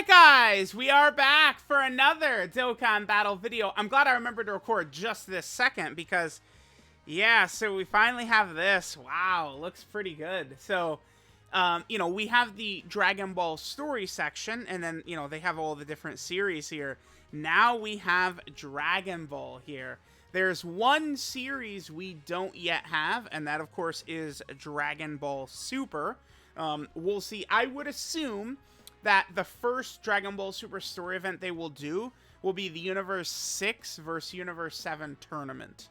Guys, we are back for another Dokkan battle video. I'm glad I remembered to record just this second because, yeah, so we finally have this. Wow, looks pretty good. So, we have the Dragon Ball story section, and then, they have all the different series here. Now we have Dragon Ball here. There's one series we don't yet have, and that, of course, is Dragon Ball Super. We'll see. I would assume that the first Dragon Ball Super story event they will do will be the Universe 6 versus Universe 7 tournament.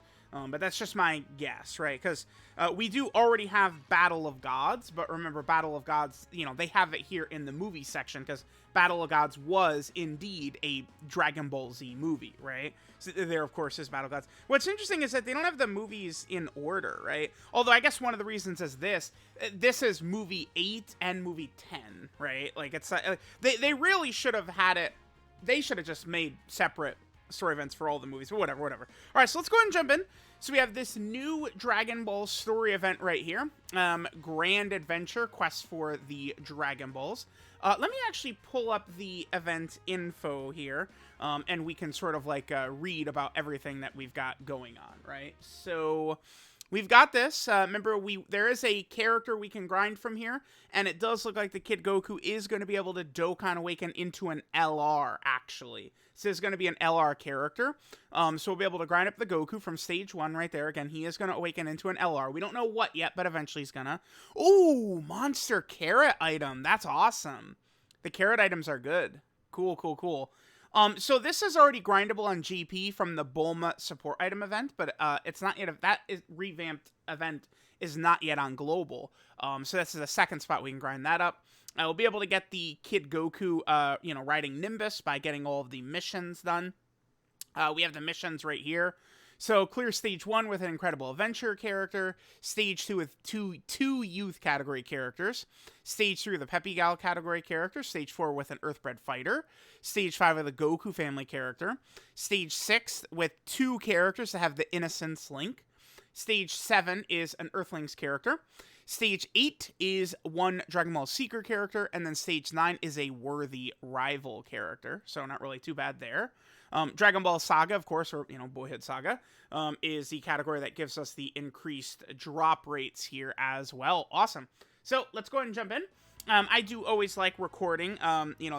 But that's just my guess, right? Because we do already have Battle of Gods, but remember, Battle of Gods, they have it here in the movie section, because Battle of Gods was indeed a Dragon Ball Z movie, right? So there, of course, is Battle of Gods. What's interesting is that they don't have the movies in order, right? Although I guess one of the reasons is this is movie 8 and movie 10, right? Like, it's they really should have had it. They should have just made separate story events for all the movies, but whatever. All right, so let's go ahead and jump in. So we have this new Dragon Ball story event right here. Grand Adventure, Quest for the Dragon Balls. Let me actually pull up the event info here, and we can sort of like read about everything that we've got going on, right? So we've got this. Remember, there is a character we can grind from here, and it does look like the Kid Goku is going to be able to Dokkan Awaken into an LR, actually. So there's going to be an LR character. So we'll be able to grind up the Goku from stage 1 right there. Again, he is going to awaken into an LR. We don't know what yet, but eventually he's going to. Ooh, monster carrot item. That's awesome. The carrot items are good. Cool. So this is already grindable on GP from the Bulma support item event, but it's not yet. That revamped event is not yet on global. So this is the second spot we can grind that up. We'll be able to get the Kid Goku, riding Nimbus by getting all of the missions done. We have the missions right here. So clear stage 1 with an Incredible Adventure character, stage 2 with two youth category characters, stage 3 with a Peppy Gal category character, stage 4 with an Earthbred fighter, stage 5 with a Goku family character, stage 6 with 2 characters that have the Innocence Link, stage 7 is an Earthlings character, stage 8 is one Dragon Ball Seeker character, and then stage 9 is a Worthy Rival character, so not really too bad there. Dragon Ball Saga, of course, or, Boyhood Saga, is the category that gives us the increased drop rates here as well. Awesome. So let's go ahead and jump in. I do always like recording,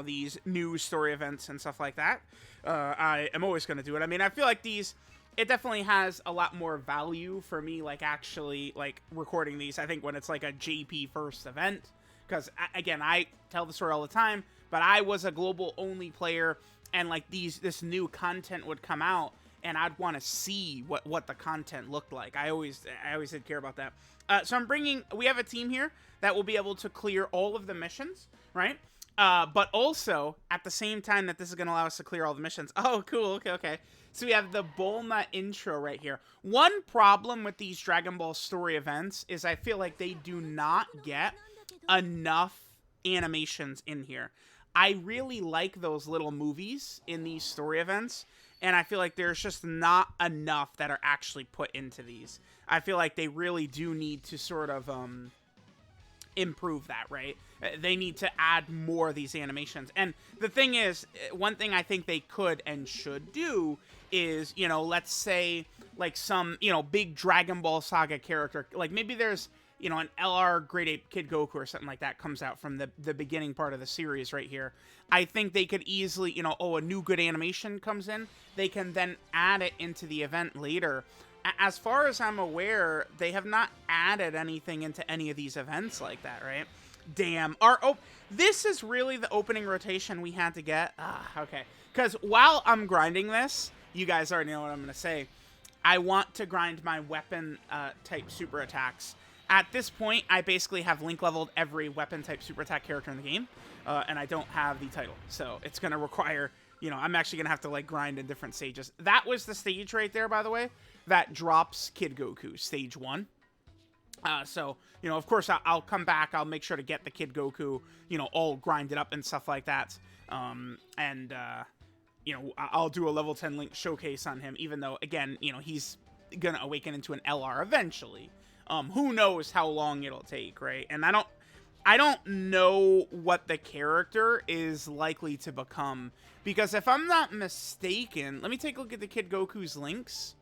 these new story events and stuff like that. I am always going to do it. I mean, I feel like it definitely has a lot more value for me, like, actually, like, recording these, I think, when it's, like, a JP first event. Because, again, I tell the story all the time, but I was a global-only player, and, like, this new content would come out, and I'd want to see what the content looked like. I always did care about that. So we have a team here that will be able to clear all of the missions, right? But also, at the same time that this is going to allow us to clear all the missions. Oh, cool. Okay. So we have the Bulma intro right here. One problem with these Dragon Ball story events is I feel like they do not get enough animations in here. I really like those little movies in these story events, and I feel like there's just not enough that are actually put into these. I feel like they really do need to sort of improve that, right? They need to add more of these animations. And the thing is, one thing I think they could and should do is, let's say, like, some, big Dragon Ball Saga character, like, maybe there's, an LR Great Ape Kid Goku or something like that comes out from the beginning part of the series right here. I think they could easily, a new good animation comes in. They can then add it into the event later. As far as I'm aware, they have not added anything into any of these events like that, right? Damn. This is really the opening rotation we had to get. Okay. Because while I'm grinding this, you guys already know what I'm going to say. I want to grind my weapon type super attacks. At this point, I basically have link leveled every weapon type super attack character in the game, and I don't have the title. So it's going to require, I'm actually going to have to, like, grind in different stages. That was the stage right there, by the way, that drops Kid Goku, stage 1. So, of course, I'll come back. I'll make sure to get the Kid Goku, all grinded up and stuff like that. I'll do a level 10 link showcase on him, even though, again, he's going to awaken into an LR eventually. Who knows how long it'll take, right? And I don't know what the character is likely to become. Because if I'm not mistaken, let me take a look at the Kid Goku's links.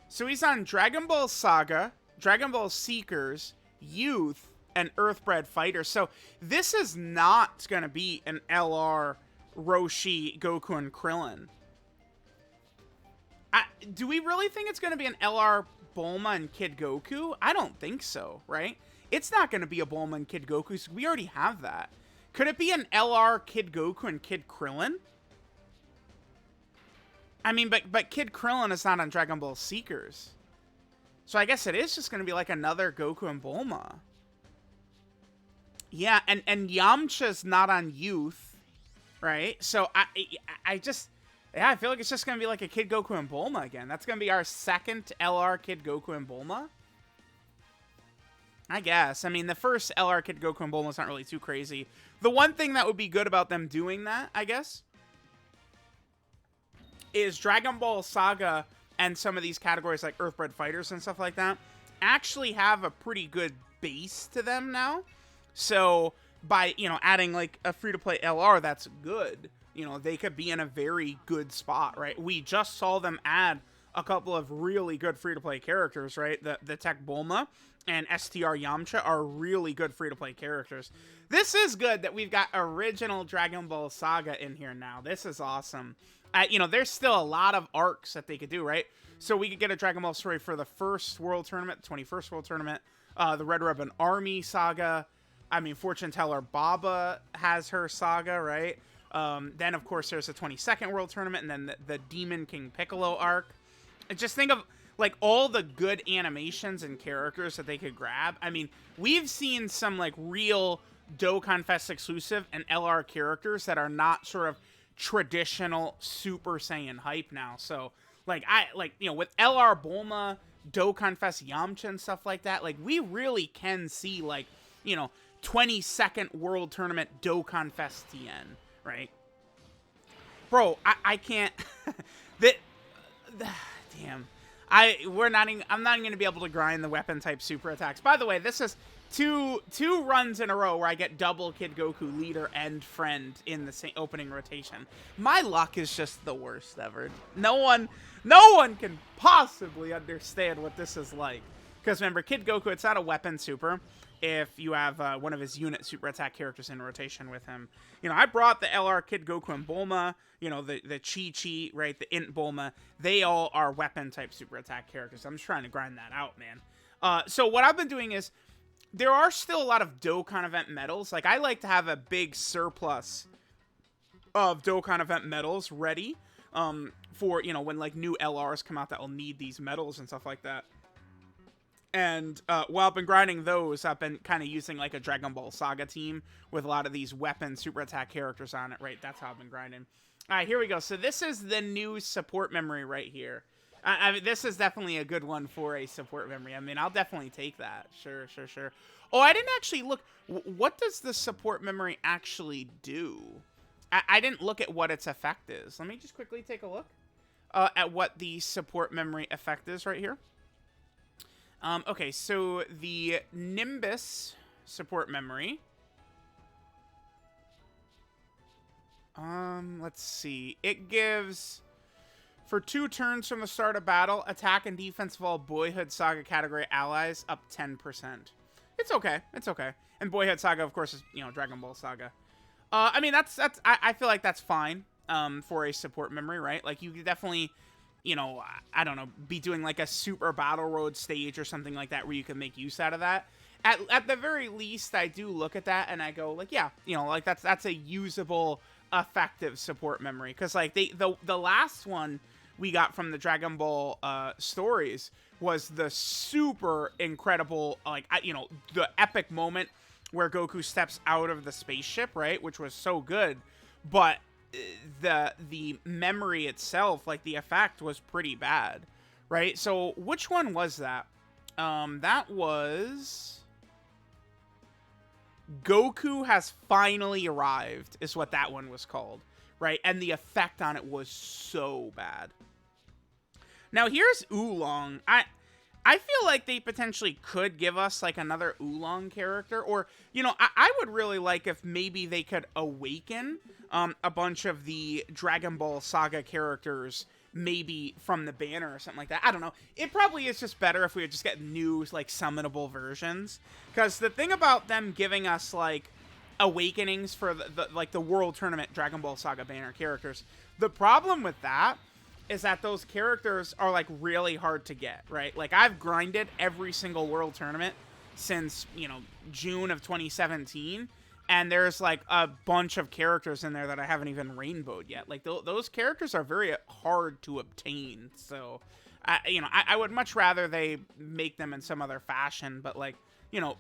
So he's on Dragon Ball Saga, Dragon Ball Seekers, Youth, and Earthbred Fighter. So this is not going to be an LR, Roshi, Goku, and Krillin. Do we really think it's going to be an LR, Bulma, and Kid Goku? I don't think so, right? It's not going to be a Bulma and Kid Goku, so we already have that. Could it be an LR, Kid Goku, and Kid Krillin? I mean, but Kid Krillin is not on Dragon Ball Seekers. So I guess it is just going to be like another Goku and Bulma. Yeah, and Yamcha's not on Youth, right? So I just... Yeah, I feel like it's just going to be like a Kid Goku and Bulma again. That's going to be our second LR Kid Goku and Bulma. I guess. I mean, the first LR Kid Goku and Bulma is not really too crazy. The one thing that would be good about them doing that, I guess, is Dragon Ball Saga and some of these categories like Earthbred Fighters and stuff like that actually have a pretty good base to them now. So by, you know, adding like a free-to-play LR, that's good. You know, they could be in a very good spot, right? We just saw them add a couple of really good free-to-play characters, right? The Tech Bulma and STR Yamcha are really good free-to-play characters. This is good that we've got original Dragon Ball Saga in here now. This is awesome. You know, there's still a lot of arcs that they could do, right? So we could get a Dragon Ball story for the first World Tournament, the 21st World Tournament, the Red Ribbon Army Saga. I mean, Fortune Teller Baba has her saga, right? Then, of course, there's the 22nd World Tournament, and then the Demon King Piccolo arc. And just think of, like, all the good animations and characters that they could grab. I mean, we've seen some, like, real Dokkan Fest exclusive and LR characters that are not sort of traditional Super Saiyan hype now. So, like, you know, with LR Bulma, Dokkan Fest Yamcha and stuff like that, like, we really can see, like, you know, 22nd World Tournament Dokkan Fest TN. Right, bro. I can't. Damn. I'm not even gonna be able to grind the weapon type super attacks. By the way, this is two runs in a row where I get double Kid Goku leader and friend in the same opening rotation. My luck is just the worst ever. No one can possibly understand what this is like. Because remember, Kid Goku, it's not a weapon super. If you have one of his unit super attack characters in rotation with him. You know, I brought the LR Kid Goku and Bulma, you know, the Chi-Chi, right, the Int Bulma. They all are weapon type super attack characters. I'm just trying to grind that out, man. So what I've been doing is, there are still a lot of Dokkan event medals. Like, I like to have a big surplus of Dokkan event medals ready for, you know, when, like, new LRs come out that will need these medals and stuff like that. And while I've been grinding those, I've been kind of using like a Dragon Ball Saga team with a lot of these weapon super attack characters on it, right? That's how I've been grinding. All right, here we go. So this is the new support memory right here. I mean, this is definitely a good one for a support memory. I mean, I'll definitely take that. Sure. Oh, I didn't actually look. What does the support memory actually do? I didn't look at what its effect is. Let me just quickly take a look at what the support memory effect is right here. Okay, so the Nimbus support memory. Let's see. It gives, for 2 turns from the start of battle, attack and defense of all Boyhood Saga category allies up 10%. It's okay. It's okay. And Boyhood Saga, of course, is, you know, Dragon Ball Saga. I mean, I feel like that's fine, for a support memory, right? Like, you could definitely, you know, I don't know, be doing like a super battle road stage or something like that where you can make use out of that. At the very least, I do look at that and I go like, yeah, you know, like that's a usable, effective support memory. Because like the last one we got from the Dragon Ball stories was the super incredible, like, you know, the epic moment where Goku steps out of the spaceship, right? Which was so good, but the memory itself, like the effect, was pretty bad, right? So which one was that? That was Goku Has Finally Arrived is what that one was called, right? And the effect on it was so bad. Now here's Oolong. I feel like they potentially could give us like another Oolong character, or I would really like if maybe they could awaken a bunch of the Dragon Ball Saga characters, maybe from the banner or something like that. I don't know. It probably is just better if we would just get new like summonable versions, because the thing about them giving us like awakenings for the World Tournament Dragon Ball Saga banner characters, the problem with that is that those characters are like really hard to get, right? Like I've grinded every single World Tournament since, June of 2017, and there's like a bunch of characters in there that I haven't even rainbowed yet. Like those characters are very hard to obtain. So, I would much rather they make them in some other fashion, but like,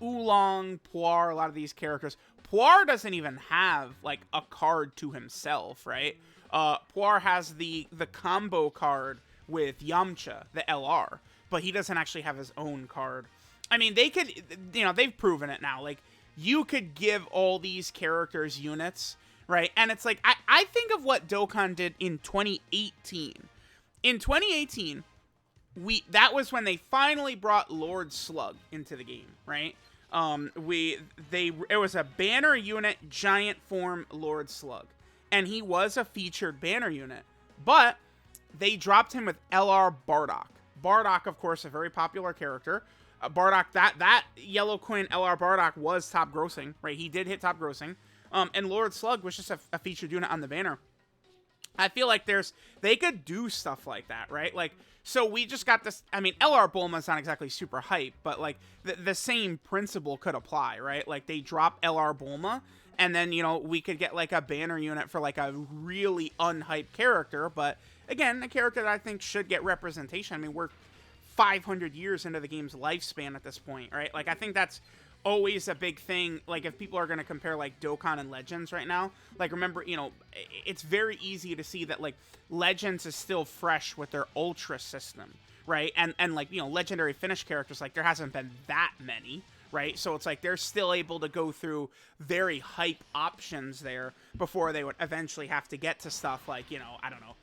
Oolong, Poir, a lot of these characters. Poir doesn't even have like a card to himself, right? Poir has the combo card with Yamcha, the LR, but he doesn't actually have his own card. I mean, they could, they've proven it now. Like, you could give all these characters units, right? And it's like, I think of what Dokkan did in 2018. In 2018, that was when they finally brought Lord Slug into the game, right? It was a banner unit, giant form Lord Slug. And he was a featured banner unit, but they dropped him with LR Bardock. Bardock, of course, a very popular character. Bardock, that yellow coin LR Bardock was top grossing, right? He did hit top grossing. And Lord Slug was just a featured unit on the banner. I feel like they could do stuff like that, right? Like, so we just got this. I mean, LR Bulma's not exactly super hype, but like the same principle could apply, right? Like they drop LR Bulma, and then, we could get like a banner unit for like a really unhyped character. But again, a character that I think should get representation. I mean, we're 500 years into the game's lifespan at this point, right? Like, I think that's always a big thing. Like, if people are going to compare like Dokkan and Legends right now, like, remember, it's very easy to see that like Legends is still fresh with their Ultra system, right? And like, legendary finish characters, like there hasn't been that many, right? So it's like they're still able to go through very hype options there before they would eventually have to get to stuff like, I don't know,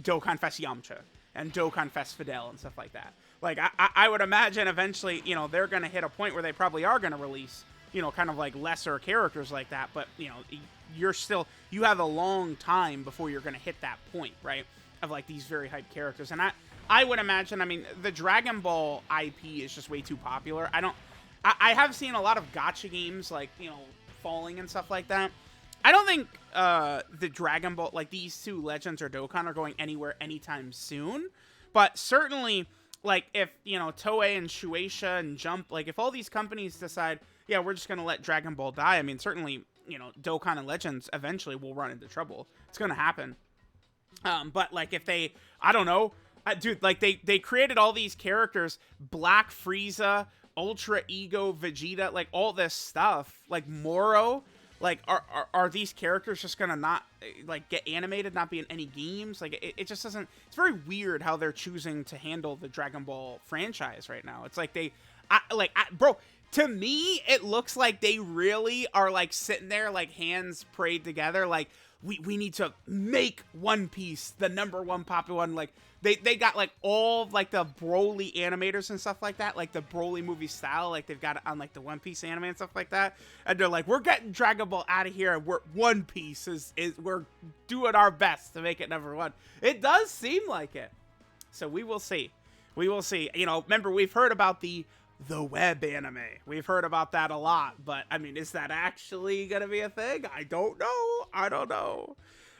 Dokkan Fest Yamcha and Dokkan Fest Fidel and stuff like that. Like, I would imagine eventually, they're going to hit a point where they probably are going to release, kind of like lesser characters like that. But, you have a long time before you're going to hit that point, right? Of like these very hyped characters. And I would imagine, I mean, the Dragon Ball IP is just way too popular. I have seen a lot of gacha games like, falling and stuff like that. I don't think the Dragon Ball, like these two Legends or Dokkan, are going anywhere anytime soon. But certainly, like, if, Toei and Shueisha and Jump, like, if all these companies decide, yeah, we're just going to let Dragon Ball die, I mean, certainly, Dokkan and Legends eventually will run into trouble. It's going to happen. But, like, if they, I don't know, dude, like, they created all these characters, Black Frieza, Ultra Ego Vegeta, like, all this stuff, like, Moro. Like, are these characters just gonna not, like, get animated, not be in any games? Like, it just doesn't, it's very weird how they're choosing to handle the Dragon Ball franchise right now. It's like bro, to me, it looks like they really are, like, sitting there, like, hands prayed together, like, we need to make One Piece the #1 popular one. Like, they got, like, all, like, the Broly animators and stuff like that, like, the Broly movie style, like, they've got it on, like, the One Piece anime and stuff like that, and they're like, we're getting Dragon Ball out of here, and One Piece is we're doing our best to make it #1. It does seem like it. So we will see. We will see. Remember, we've heard about the web anime. We've heard about that a lot, but, I mean, is that actually gonna be a thing? I don't know.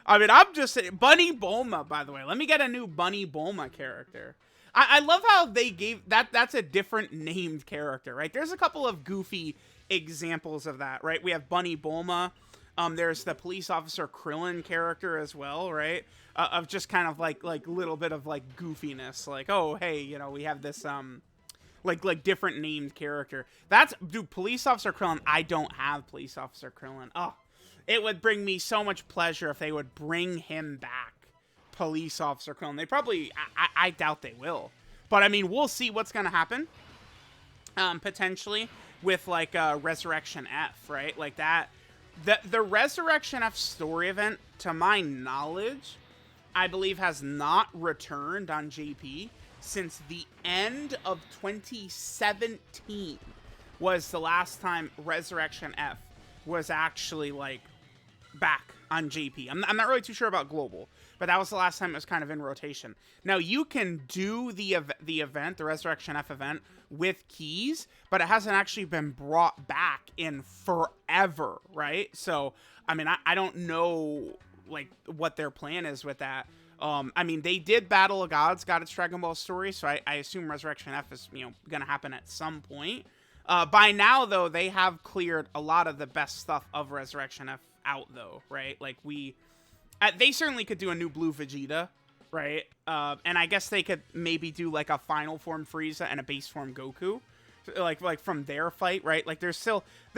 I mean, I'm just saying, Bunny Bulma, by the way. Let me get a new Bunny Bulma character. I love how they gave, that's a different named character, right? There's a couple of goofy examples of that, right? We have Bunny Bulma. There's the police officer Krillin character as well, right? Of just kind of like little bit of like goofiness. Like, oh, hey, we have this, like different named character. Dude, Police Officer Krillin, I don't have Police Officer Krillin. Oh, it would bring me so much pleasure if they would bring him back, Police Officer Krillin. They probably, I doubt they will. But, I mean, we'll see what's going to happen, potentially, with, like, Resurrection F, right? Like, that, the Resurrection F story event, to my knowledge, I believe has not returned on JP. since the end of 2017 was the last time Resurrection F was actually, like, back on JP. I'm not really too sure about Global, but that was the last time it was kind of in rotation. Now, you can do the event, the Resurrection F event, with keys, but it hasn't actually been brought back in forever, right? So, I mean, I don't know, like, what their plan is with that. I mean, they did Battle of Gods, got its Dragon Ball story, so I assume Resurrection F is, you know, going to happen at some point. By now, though, they have cleared a lot of the best stuff of Resurrection F out, though, right? Like, they certainly could do a new Blue Vegeta, right? And I guess they could maybe do, like, a final form Frieza and a base form Goku, like from their fight, right? Like, there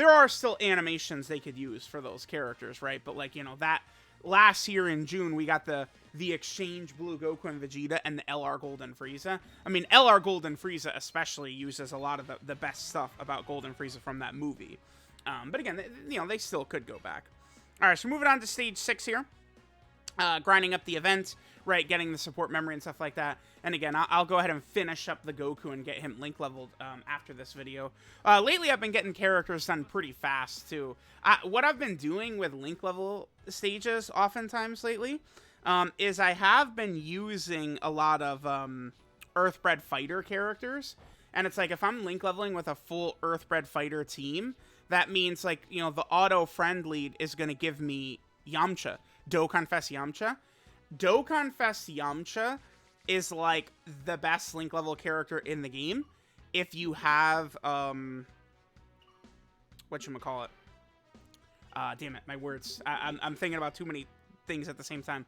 are still animations they could use for those characters, right? But, like, you know, that last year in June, we got the exchange Blue Goku and Vegeta and the LR Golden Frieza. I mean, LR Golden Frieza especially uses a lot of the best stuff about Golden Frieza from that movie. But again, you know, they still could go back. All right, so moving on to stage 6 here. Grinding up the event, right, getting the support memory and stuff like that. And again, I'll go ahead and finish up the Goku and get him link leveled after this video. Lately, I've been getting characters done pretty fast, too. What I've been doing with link level stages oftentimes lately is I have been using a lot of Earthbred Fighter characters. And it's like, if I'm link leveling with a full Earthbred Fighter team, that means, like, you know, the auto friend lead is going to give me Yamcha. Dokkan Fest Yamcha. Dokkan Fest Yamcha is, like, the best link level character in the game. If you have, whatchamacallit? Damn it, my words. I'm thinking about too many things at the same time.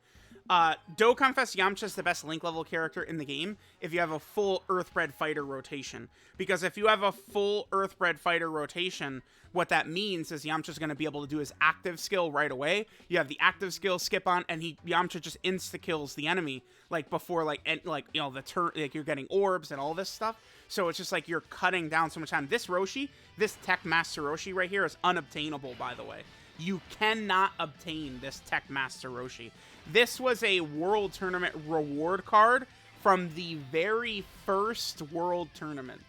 Dokkan Fest Yamcha is the best link level character in the game if you have a full Earthbred Fighter rotation. Because if you have a full Earthbred Fighter rotation, what that means is Yamcha's going to be able to do his active skill right away. You have the active skill skip on, and Yamcha just insta-kills the enemy, like, before, like, you know, the turn, like, you're getting orbs and all this stuff. So it's just like you're cutting down so much time. This Roshi, this Tech Master Roshi right here is unobtainable, by the way. You cannot obtain this Tech Master Roshi. This was a World Tournament reward card from the very first World Tournament.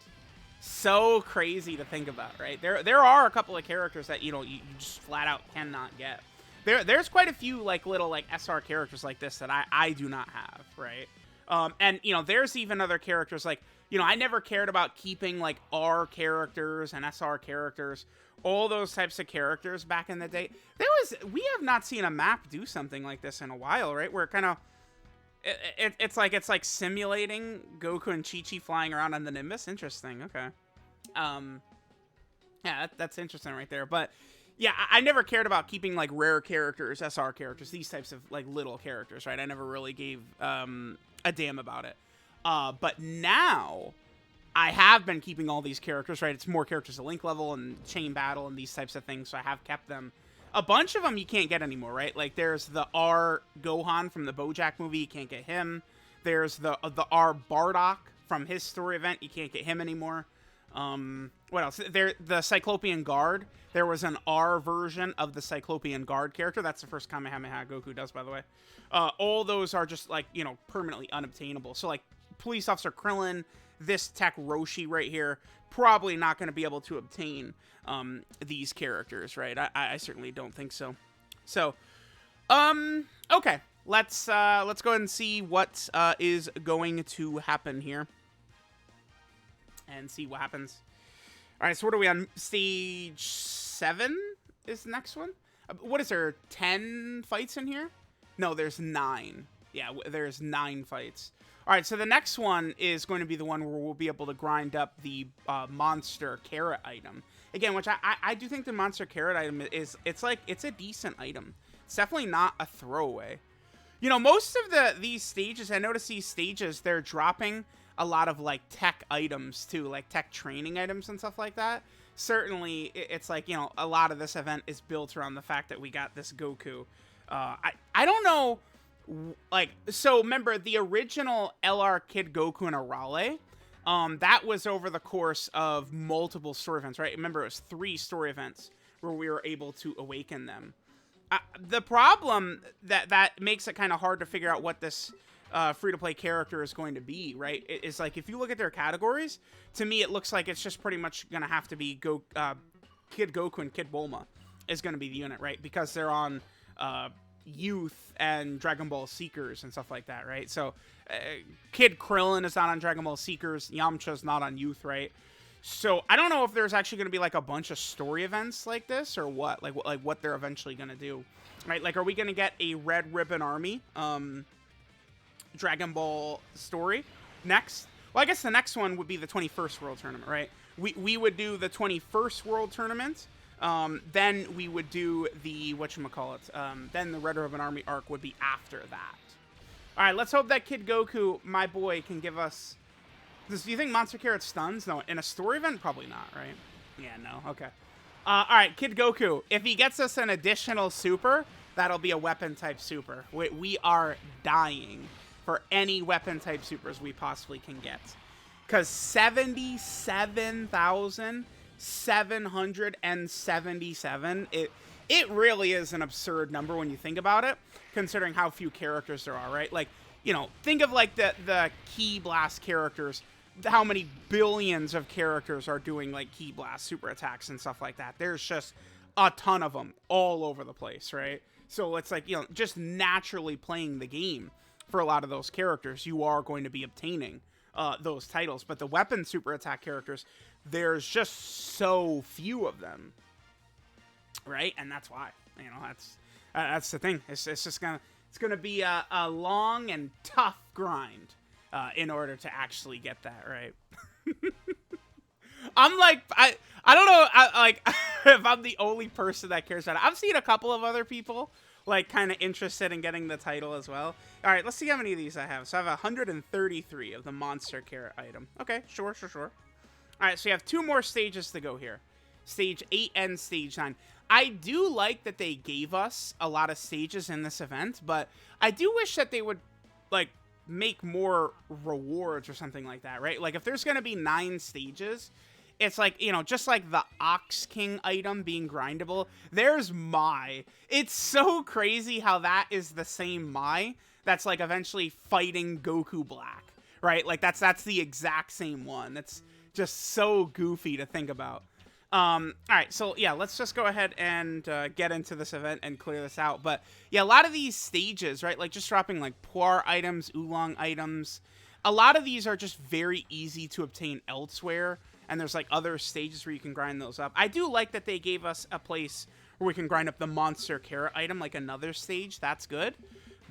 So crazy to think about, right? There are a couple of characters that, you know, you just flat out cannot get. There's quite a few, like, little, like, SR characters like this that I do not have, right? And, you know, there's even other characters, like, you know, I never cared about keeping, like, R characters and SR characters, all those types of characters back in the day. We have not seen a map do something like this in a while, right? Where it kind of, it's like simulating Goku and Chi-Chi flying around on the Nimbus. Interesting, okay. Yeah, that's interesting right there. But yeah, I never cared about keeping, like, rare characters, SR characters, these types of, like, little characters, right? I never really gave a damn about it. But now I have been keeping all these characters, right? It's more characters to link level and chain battle and these types of things, so I have kept them. A bunch of them you can't get anymore, right? Like, there's the R Gohan from the BoJack movie, you can't get him. There's the R Bardock from his story event, you can't get him anymore. What else? The Cyclopean Guard. There was an R version of the Cyclopean Guard character. That's the first Kamehameha Goku does, by the way. All those are just, like, you know, permanently unobtainable. So, like, Police Officer Krillin, this Tech Roshi right here, probably not going to be able to obtain these characters, right? I certainly don't think so. So, okay. Let's go ahead and see what is going to happen here. And see what happens. All right, so what are we on? Stage 7 is the next one? What is there, 10 fights in here? No, there's 9. Yeah, there's 9 fights. All right, so the next one is going to be the one where we'll be able to grind up the monster carrot item. Again, which I do think the monster carrot item is, it's a decent item. It's definitely not a throwaway. You know, most of these stages, I notice these stages, they're dropping a lot of, like, tech items too, like tech training items and stuff like that. Certainly, it's like, you know, a lot of this event is built around the fact that we got this Goku. I don't know, like, so remember the original LR Kid Goku and Arale? That was over the course of multiple story events, right? Remember, it was 3 story events where we were able to awaken them. The problem that makes it kind of hard to figure out what this free-to-play character is going to be, right? It's like, if you look at their categories, to me, it looks like it's just pretty much going to have to be Kid Goku and Kid Bulma is going to be the unit, right? Because they're on Youth and Dragon Ball Seekers and stuff like that, right? So Kid Krillin is not on Dragon Ball Seekers. Yamcha's not on Youth, right? So I don't know if there's actually going to be like a bunch of story events like this or what, like what they're eventually going to do, right? Like, are we going to get a Red Ribbon Army Dragon Ball story next? Well, I guess the next one would be the 21st World Tournament, right? We would do the 21st World Tournament. Then we would do the, then the Red Ribbon Army arc would be after that. All right, let's hope that Kid Goku, my boy, can give us... Do you think Monster Carrot stuns? No, in a story event? Probably not, right? Yeah, no, okay. All right, Kid Goku, if he gets us an additional super, that'll be a weapon-type super. We are dying for any weapon-type supers we possibly can get. Because 77,777, it really is an absurd number when you think about it, considering how few characters there are, right? Like, you know, think of like the Ki Blast characters, how many billions of characters are doing like Ki Blast super attacks and stuff like that. There's just a ton of them all over the place, right? So it's like, you know, just naturally playing the game for a lot of those characters, you are going to be obtaining those titles. But the weapon super attack characters, there's just so few of them, right? And that's why, you know, that's the thing. It's just gonna be a long and tough grind in order to actually get that right. I'm like, I don't know, if I'm the only person that cares about it. I've seen a couple of other people like kind of interested in getting the title as well. All right, let's see how many of these I have. So I have 133 of the Monster Carrot item. Okay, sure. All right, so you have 2 more stages to go here. Stage 8 and Stage 9. I do like that they gave us a lot of stages in this event, but I do wish that they would, like, make more rewards or something like that, right? Like, if there's going to be 9 stages, it's like, you know, just like the Ox King item being grindable, there's Mai. It's so crazy how that is the same Mai that's, like, eventually fighting Goku Black, right? Like, that's the exact same one. That's just so goofy to think about. All right, so yeah, let's just go ahead and get into this event and clear this out. But yeah, a lot of these stages, right, like just dropping like Puar items, Oolong items, a lot of these are just very easy to obtain elsewhere, and there's like other stages where you can grind those up. I do like that they gave us a place where we can grind up the Monster Carrot item, like another stage. That's good,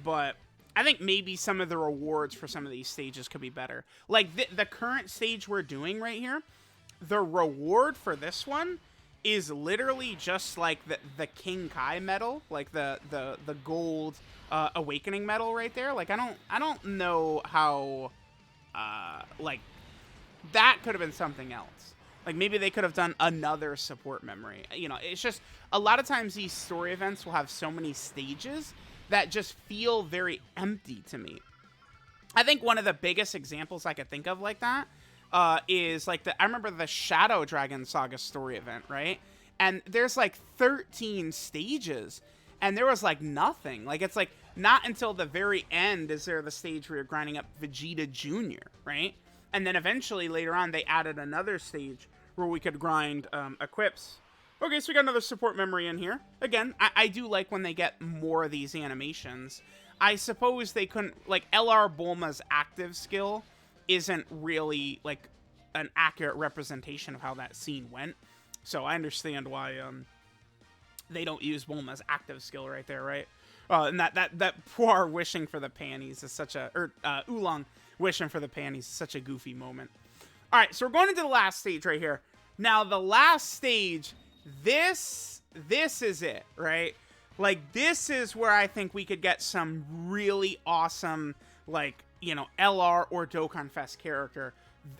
but I think maybe some of the rewards for some of these stages could be better. Like the current stage we're doing right here, the reward for this one is literally just like the King Kai medal, like the gold awakening medal right there. Like I don't know how like that could have been something else. Like maybe they could have done another support memory. You know, it's just a lot of times these story events will have so many stages that just feel very empty to me. I think one of the biggest examples I could think of like that is like I remember the Shadow Dragon Saga story event, right? And there's like 13 stages, and there was like nothing. Like it's like not until the very end is there the stage where you're grinding up Vegeta Jr., right? And then eventually later on they added another stage where we could grind equips. Okay, so we got another support memory in here. Again, I do like when they get more of these animations. I suppose they couldn't, like LR Bulma's active skill isn't really like an accurate representation of how that scene went. So I understand why they don't use Bulma's active skill right there, right? And that Puar wishing for the panties is such a, or Oolong wishing for the panties is such a goofy moment. All right, so we're going into the last stage right here. Now the last stage, this is it, right? Like this is where I think we could get some really awesome, like, you know, LR or Dokkan Fest character,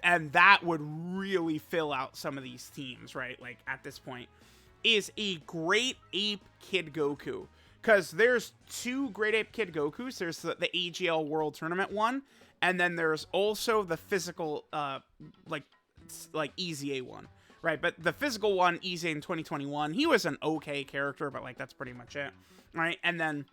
and that would really fill out some of these teams, right? Like at this point, is a Great Ape Kid Goku, because there's 2 Great Ape Kid Gokus. There's the AGL World Tournament one, and then there's also the physical like EZA one, right? But the physical one, EZA in 2021, he was an okay character, but like that's pretty much it, right? And then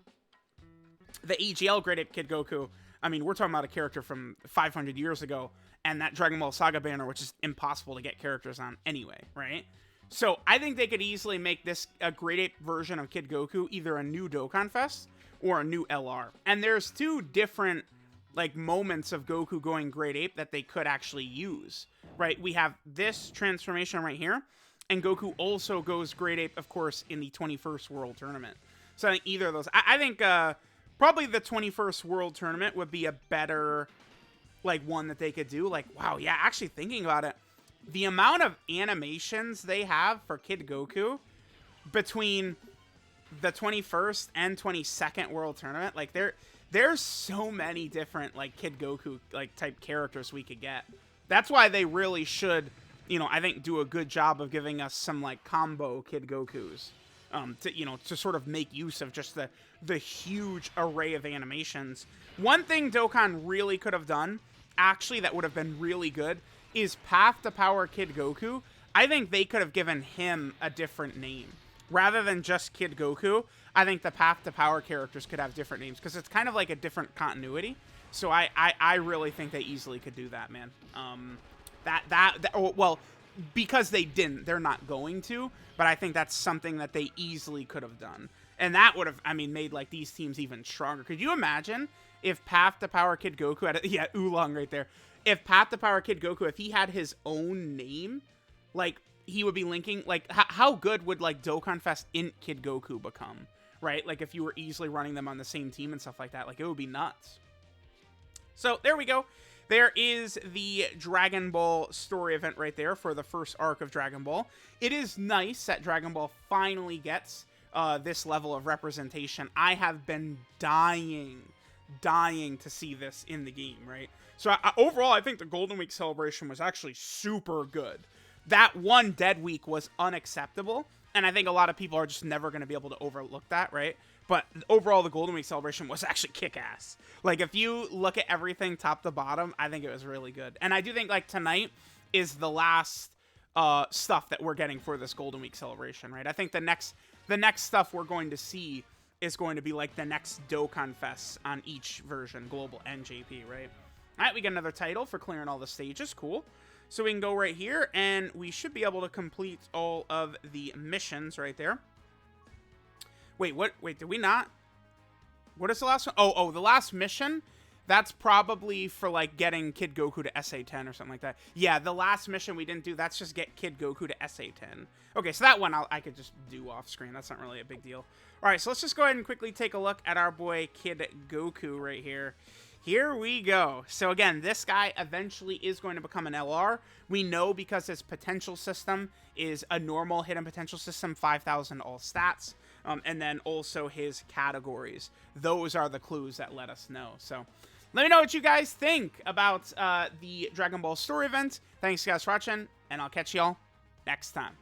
the AGL Great Ape Kid Goku, I mean, we're talking about a character from 500 years ago, and that Dragon Ball Saga banner, which is impossible to get characters on anyway, right? So I think they could easily make this a Great Ape version of Kid Goku, either a new Dokkan Fest or a new LR. And there's two different like moments of Goku going Great Ape that they could actually use, right? We have this transformation right here, and Goku also goes Great Ape, of course, in the 21st World Tournament. So I think either of those, I think probably the 21st World Tournament would be a better like one that they could do. Like, wow, yeah, actually thinking about it, the amount of animations they have for Kid Goku between the 21st and 22nd World Tournament, like there's so many different like Kid Goku like type characters we could get. That's why they really should, you know, I think do a good job of giving us some like combo Kid Gokus, to, you know, to sort of make use of just the huge array of animations. One thing Dokkan really could have done, actually, that would have been really good, is Path to Power Kid Goku. I think they could have given him a different name. Rather than just Kid Goku, I think the Path to Power characters could have different names, because it's kind of like a different continuity. So I really think they easily could do that, man. Well, because they didn't, they're not going to, but I think that's something that they easily could have done. And that would have, I mean, made like these teams even stronger. Could you imagine if Path to Power Kid Goku had, yeah, Oolong right there. If Path to Power Kid Goku, if he had his own name, like, he would be linking, like, how good would, like, Dokkan Fest in Kid Goku become, right? Like, if you were easily running them on the same team and stuff like that, like, it would be nuts. So, there we go. There is the Dragon Ball story event right there for the first arc of Dragon Ball. It is nice that Dragon Ball finally gets this level of representation. I have been dying to see this in the game, right? So, overall, I think the Golden Week celebration was actually super good. That one dead week was unacceptable, and I think a lot of people are just never going to be able to overlook that, right? But overall, the Golden Week celebration was actually kick-ass. Like, if you look at everything top to bottom, I think it was really good. And I do think, like, tonight is the last stuff that we're getting for this Golden Week celebration, right? I think the next stuff we're going to see is going to be, like, the next Dokkan Fests on each version, Global and JP, right? All right, we get another title for clearing all the stages. Cool. So we can go right here, and we should be able to complete all of the missions right there. Wait, what? Wait, did we not? What is the last one? Oh, the last mission? That's probably for, like, getting Kid Goku to SA10 or something like that. Yeah, the last mission we didn't do, that's just get Kid Goku to SA10. Okay, so that one I could just do off screen. That's not really a big deal. All right, so let's just go ahead and quickly take a look at our boy Kid Goku right here. Here we go. So again, this guy eventually is going to become an LR. We know because his potential system is a normal hidden potential system, 5,000 all stats, and then also his categories. Those are the clues that let us know. So let me know what you guys think about the Dragon Ball story event. Thanks guys for watching, and I'll catch y'all next time.